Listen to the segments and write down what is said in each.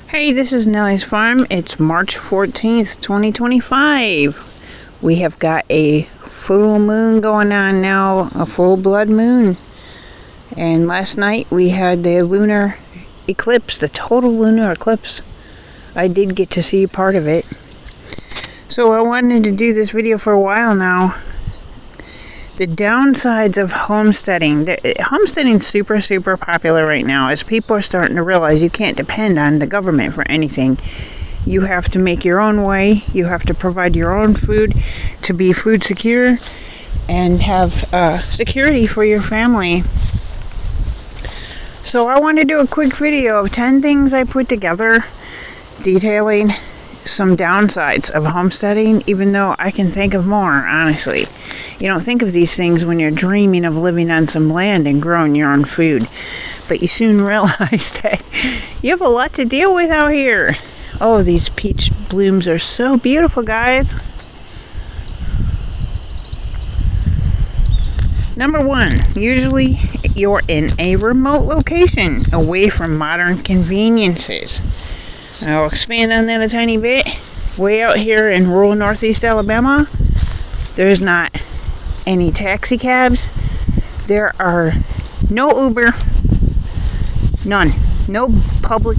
Hey, this is Nellie's Farm. It's March 14th, 2025. We have got a full moon going on now, a full blood moon. And last night we had the lunar eclipse, the total lunar eclipse. I did get to see part of it. So I wanted to do this video for a while now. The downsides of homesteading. Homesteading's super popular right now as people are starting to realize you can't depend on the government for anything. You have to make your own way. You have to provide your own food to be food secure and have security for your family. So I want to do a quick video of 10 things I put together detailing some downsides of homesteading, even though I can think of more, honestly. You don't think of these things when you're dreaming of living on some land and growing your own food, but you soon realize that you have a lot to deal with out here. Oh, these peach blooms are so beautiful, guys. Number one, usually you're in a remote location, away from modern conveniences. I'll expand on that a tiny bit. Way out here in rural northeast Alabama, there's not any taxi cabs. There are no Uber. None. No public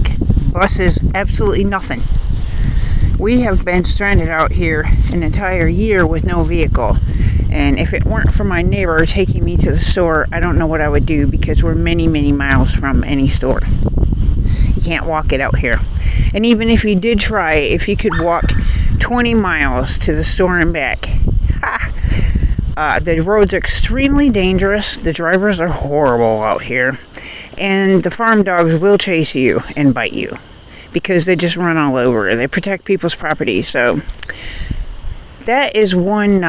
buses. Absolutely nothing. We have been stranded out here an entire year with no vehicle. And if it weren't for my neighbor taking me to the store, I don't know what I would do, because we're many miles from any store. You can't walk it out here. And even if you did try, if you could walk 20 miles to the store and back, the roads are extremely dangerous. The drivers are horrible out here. And the farm dogs will chase you and bite you because they just run all over. They protect people's property. So that is one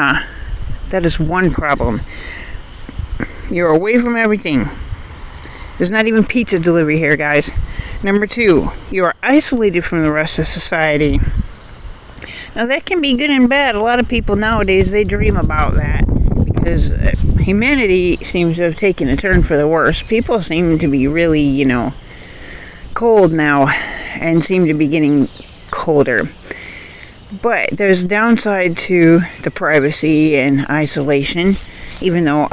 problem. You're away from everything. There's not even pizza delivery here, guys. Number two, you are isolated from the rest of society. Now that can be good and bad. A lot of people nowadays, they dream about that because humanity seems to have taken a turn for the worse. People seem to be really, cold now and seem to be getting colder. But there's a downside to the privacy and isolation, even though,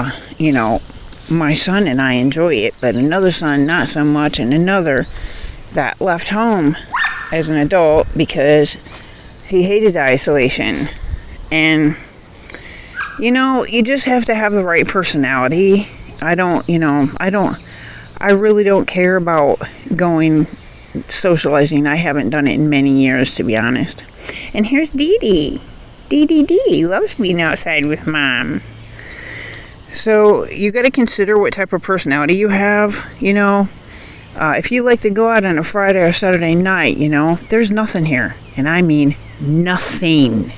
my son and I enjoy it, but another son not so much, and another that left home as an adult because he hated the isolation. And you just have to have the right personality. I really don't care about going socializing. I haven't done it in many years, to be honest. And here's Dee Dee. Dee loves being outside with Mom. So you got to consider what type of personality you have. If you like to go out on a Friday or Saturday night, there's nothing here. And I mean nothing.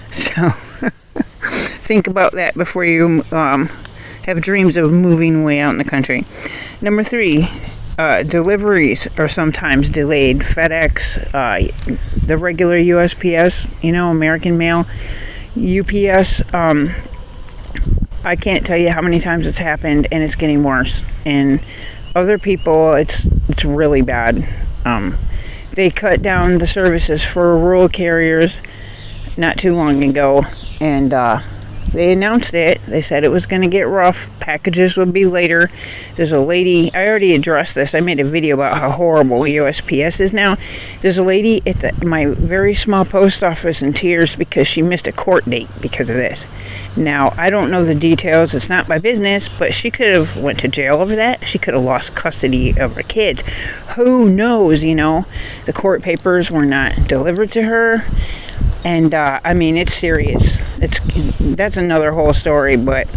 So think about that before you have dreams of moving way out in the country. Number three, deliveries are sometimes delayed. FedEx, the regular USPS, American Mail, UPS, I can't tell you how many times it's happened, and it's getting worse. And other people, it's really bad. They cut down the services for rural carriers not too long ago, and they announced it. They said it was going to get rough. Packages would be later. There's a lady, I already addressed this. I made a video about how horrible USPS is now. There's a lady at my very small post office in tears because she missed a court date because of this. Now, I don't know the details. It's not my business, but she could have went to jail over that. She could have lost custody of her kids. Who knows, The court papers were not delivered to her. And, it's serious. That's another whole story, but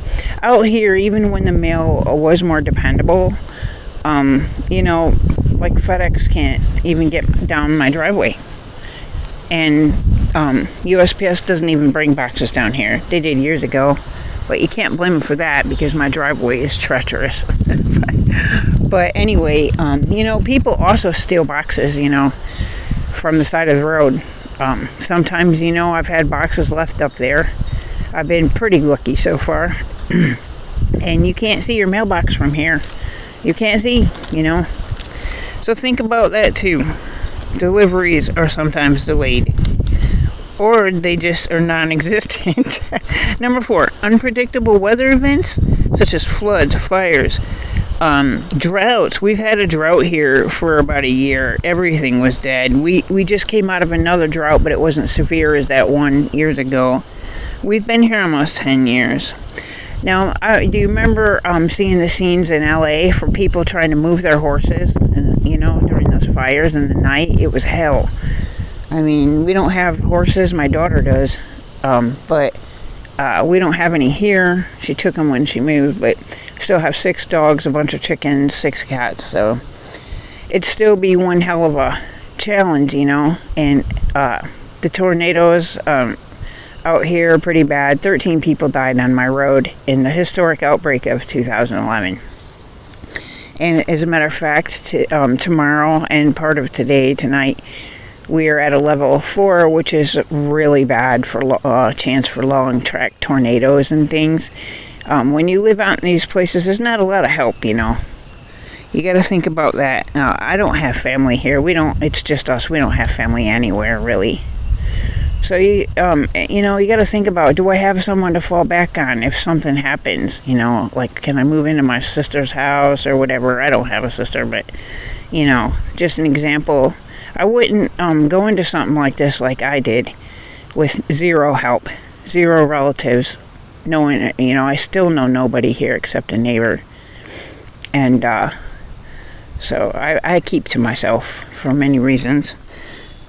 out here, even when the mail was more dependable, like FedEx can't even get down my driveway. And, USPS doesn't even bring boxes down here. They did years ago, but you can't blame them for that because my driveway is treacherous. But anyway, people also steal boxes, from the side of the road. Sometimes, I've had boxes left up there. I've been pretty lucky so far. And you can't see your mailbox from here. You can't see, So think about that too. deliveries are sometimes delayed, or they just are non-existent. Number 4, unpredictable weather events such as floods, fires, droughts. We've had a drought here for about a year. Everything was dead. We just came out of another drought, but it wasn't severe as that one years ago. We've been here almost 10 years. Now, do you remember seeing the scenes in LA for people trying to move their horses, during those fires in the night? It was hell. I mean, we don't have horses. My daughter does, but we don't have any here. She took them when she moved, but still have 6 dogs, a bunch of chickens, 6 cats. So it'd still be one hell of a challenge, And the tornadoes out here are pretty bad. 13 people died on my road in the historic outbreak of 2011. And as a matter of fact, tomorrow and part of tonight, we are at a level 4, which is really bad for chance for long track tornadoes and things. When you live out in these places, there's not a lot of help, You got to think about that. Now, I don't have family here. It's just us. We don't have family anywhere, really. So, you got to think about, do I have someone to fall back on if something happens? Like, can I move into my sister's house or whatever? I don't have a sister, but, just an example. I wouldn't go into something like this like I did with 0 help, 0 relatives, knowing, I still know nobody here except a neighbor. And so I keep to myself for many reasons.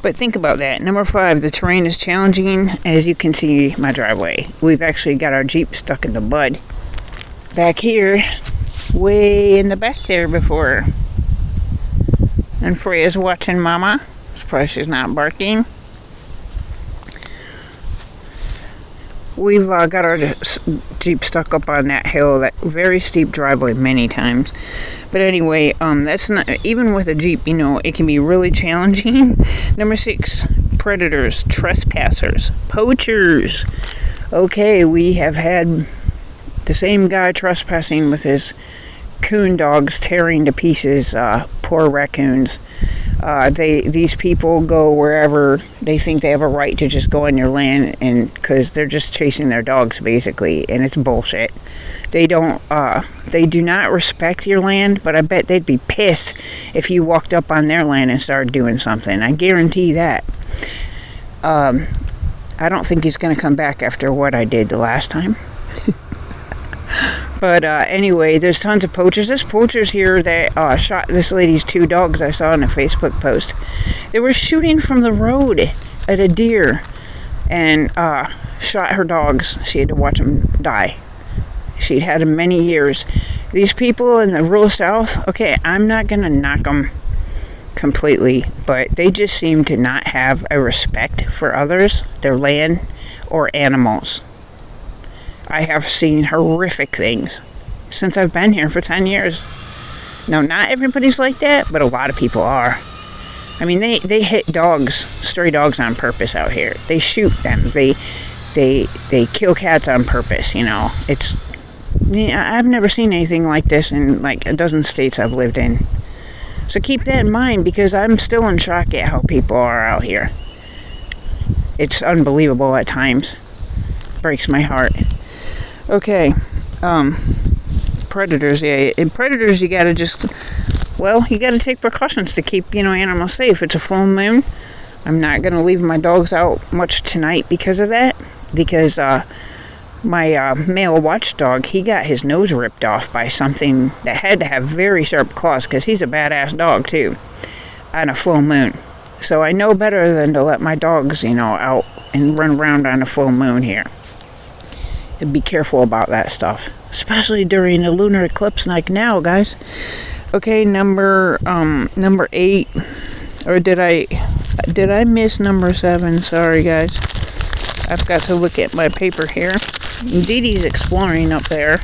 But think about that. Number 5, the terrain is challenging. As you can see, my driveway. We've actually got our Jeep stuck in the mud back here, way in the back there before. And Freya's watching Mama. Surprised she's not barking. We've got our Jeep stuck up on that hill, that very steep driveway many times. But anyway, that's not, even with a Jeep, it can be really challenging. Number 6, predators, trespassers, poachers. Okay, we have had the same guy trespassing with his coon dogs, tearing to pieces poor raccoons. These people go wherever they think they have a right to just go on your land, and because they're just chasing their dogs basically, and it's bullshit. They do not respect your land, but I bet they'd be pissed if you walked up on their land and started doing something. I guarantee that. I don't think he's going to come back after what I did the last time. But anyway, there's tons of poachers. There's poachers here that shot this lady's 2 dogs I saw in a Facebook post. They were shooting from the road at a deer and shot her dogs. She had to watch them die. She'd had them many years. These people in the rural South, okay, I'm not going to knock them completely, but they just seem to not have a respect for others, their land, or animals. I have seen horrific things since I've been here for 10 years. No, not everybody's like that, but a lot of people are. I mean, they hit dogs, stray dogs on purpose out here. They shoot them. They kill cats on purpose, I've never seen anything like this in like a dozen states I've lived in. So keep that in mind, because I'm still in shock at how people are out here. It's unbelievable at times. Breaks my heart. Okay, predators, yeah. In predators, you gotta take precautions to keep, animals safe. It's a full moon. I'm not gonna leave my dogs out much tonight because of that. Because my male watchdog, he got his nose ripped off by something that had to have very sharp claws, because he's a badass dog too, on a full moon. So I know better than to let my dogs, out and run around on a full moon here. Be careful about that stuff, especially during a lunar eclipse like now, guys. Okay, number 8, or did I miss number 7? Sorry, guys. I've got to look at my paper here. Dee Dee's exploring up there.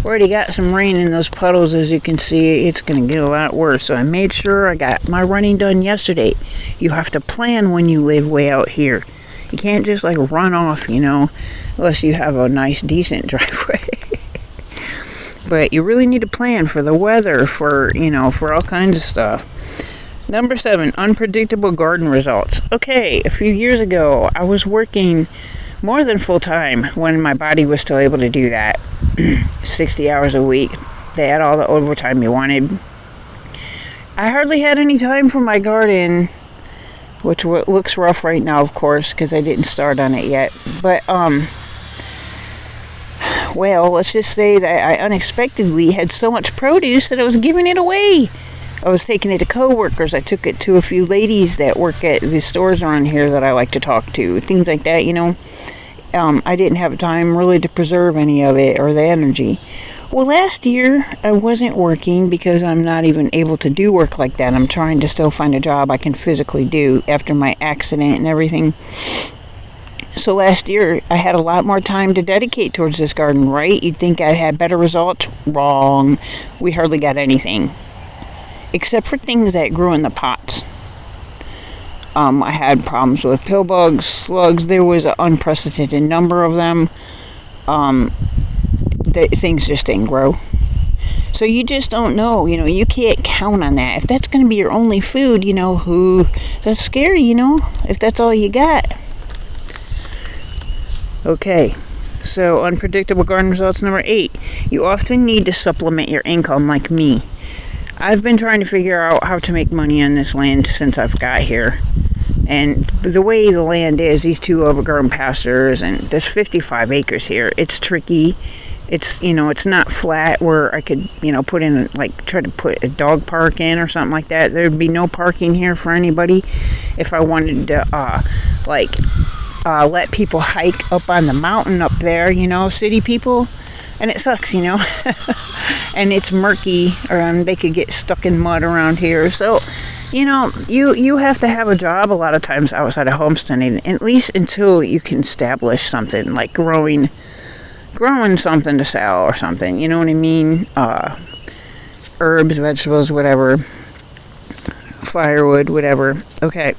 Already got some rain in those puddles, as you can see. It's going to get a lot worse. So I made sure I got my running done yesterday. You have to plan when you live way out here. You can't just run off, unless you have a nice, decent driveway. But you really need to plan for the weather, for all kinds of stuff. Number 7, unpredictable garden results. Okay, a few years ago, I was working more than full time when my body was still able to do that. 60 hours a week. They had all the overtime you wanted. I hardly had any time for my garden, which looks rough right now, of course, because I didn't start on it yet. But, well, let's just say that I unexpectedly had so much produce that I was giving it away. I was taking it to coworkers. I took it to a few ladies that work at the stores around here that I like to talk to. Things like that, you know. I didn't have time really to preserve any of it or the energy. Well, last year I wasn't working because I'm not even able to do work like that. I'm trying to still find a job I can physically do after my accident and everything. So last year I had a lot more time to dedicate towards this garden, right? You'd think I had better results. Wrong. We hardly got anything. Except for things that grew in the pots. I had problems with pill bugs, slugs. There was an unprecedented number of them. Things just didn't grow. So you just don't know, you know, you can't count on that. If that's going to be your only food, you know, that's scary, you know, if that's all you got. Okay, so unpredictable garden results number 8. You often need to supplement your income like me. I've been trying to figure out how to make money on this land since I've got here. And the way the land is, these 2 overgrown pastures, and there's 55 acres here. It's tricky. It's, you know, it's not flat where I could, you know, put in, like, try to put a dog park in or something like that. There'd be no parking here for anybody if I wanted to, let people hike up on the mountain up there, you know, city people. And it sucks, you know. And it's murky, or they could get stuck in mud around here. So, you know, you have to have a job a lot of times outside of homesteading, at least until you can establish something, like growing something to sell or something. You know what I mean? Herbs, vegetables, whatever. Firewood, whatever. Okay.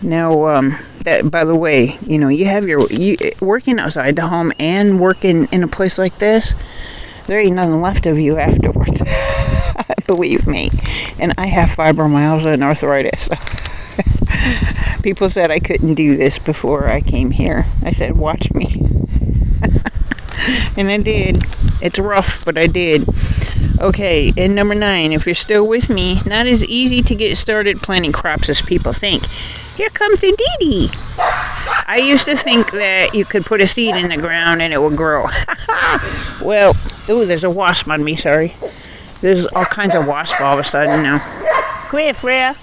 Now, that, by the way, you know, you have working outside the home and working in a place like this, there ain't nothing left of you afterwards. Believe me. And I have fibromyalgia and arthritis. People said I couldn't do this before I came here. I said, watch me. And I did. It's rough, but I did. Okay, and number 9, if you're still with me, not as easy to get started planting crops as people think. Here comes the Dee. I used to think that you could put a seed in the ground and it would grow. Well, ooh, there's a wasp on me, sorry. There's all kinds of wasps all of a sudden now. Come here, Freya.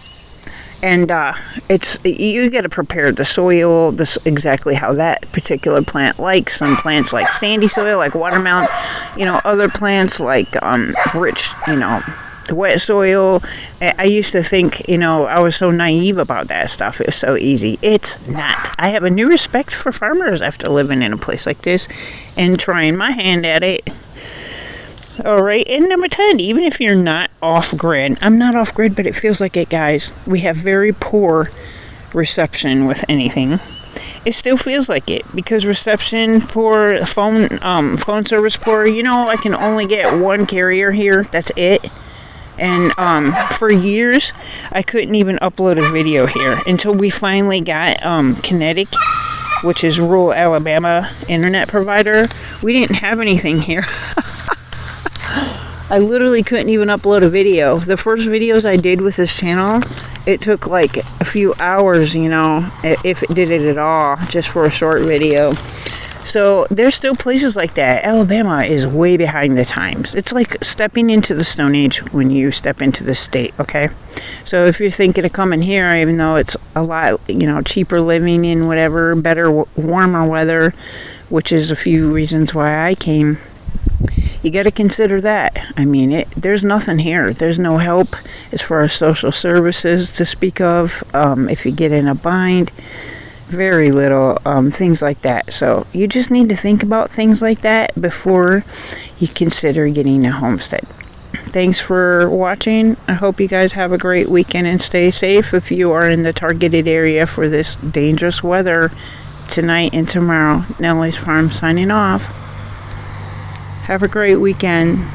And you got to prepare the soil, exactly how that particular plant likes. Some plants like sandy soil, like watermelon. You know, other plants like rich, you know, wet soil. I used to think, you know, I was so naive about that stuff. It was so easy. It's not. I have a new respect for farmers after living in a place like this and trying my hand at it. Alright, and number 10, even if you're not off-grid, I'm not off-grid, but it feels like it, guys. We have very poor reception with anything. It still feels like it, because reception for phone service poor, you know, I can only get one carrier here, that's it. And for years, I couldn't even upload a video here until we finally got Kinetic, which is rural Alabama internet provider. We didn't have anything here. I literally couldn't even upload a video. The first videos I did with this channel, it took like a few hours, you know, if it did it at all, just for a short video. So there's still places like that. Alabama is way behind the times. It's like stepping into the Stone Age when you step into the state, okay? So if you're thinking of coming here, even though it's a lot, you know, cheaper living in whatever, better, warmer weather, which is a few reasons why I came, you got to consider that. I mean, there's nothing here. There's no help as far as social services to speak of. If you get in a bind, very little, things like that. So you just need to think about things like that before you consider getting a homestead. Thanks for watching. I hope you guys have a great weekend and stay safe if you are in the targeted area for this dangerous weather tonight and tomorrow. Nellie's Farm signing off. Have a great weekend.